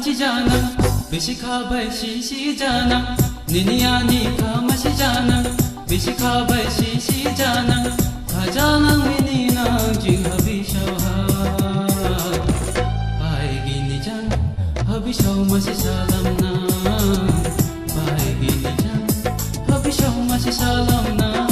마시 자나 비시카바이 시시 자나 니니아니카 마시 자나 비시카바이 시시 자나 가자나 미니나 징하비샤하 바이기니장 하비샤우 마시 살람나 바이기니장 하비샤우 마시 살람나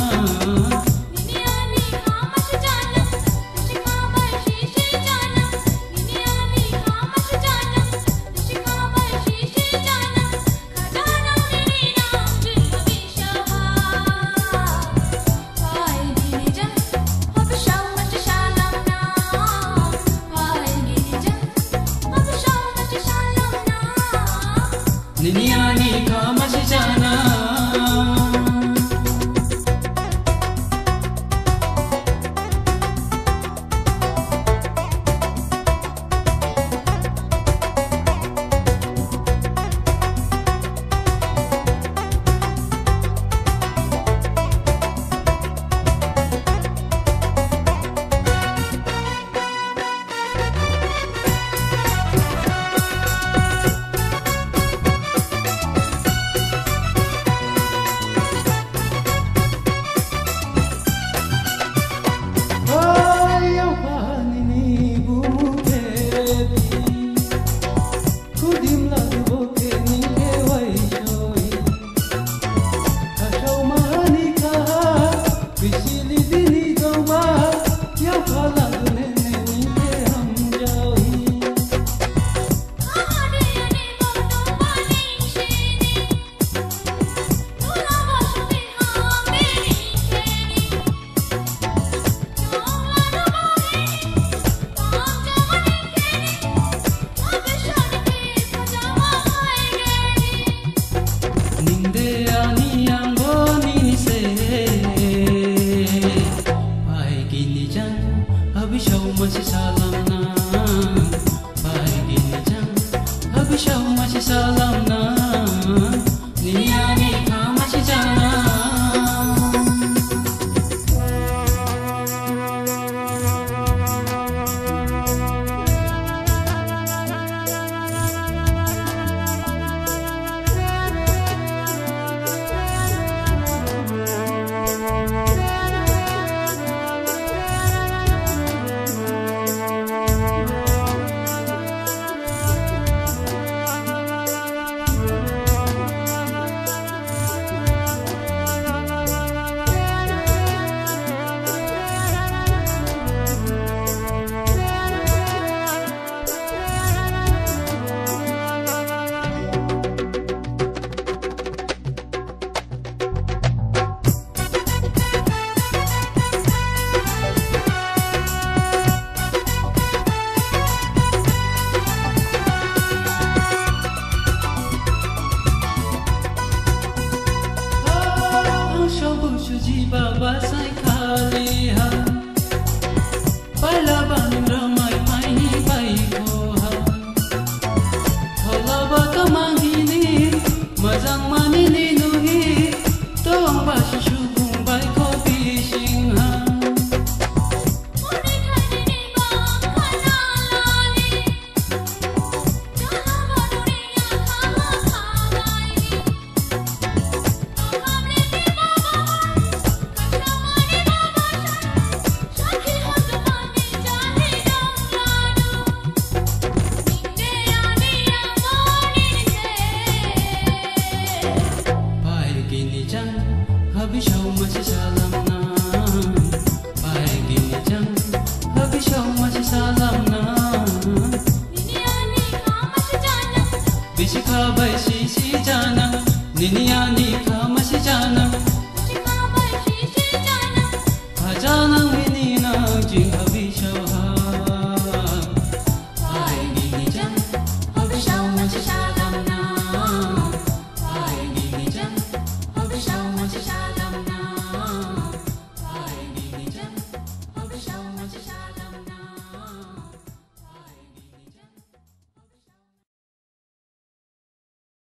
니니아니카 마시 자나 Habisyau masih salam na, baiginijan. Habisyau masih salam na, niyanika masih jana. Suji baba sai khali ha paila banin ramai paini pai ko ha thola ba kamangini majang mani ni nuhi tong ba shu bung bai ko bising ha Habisyau masih salam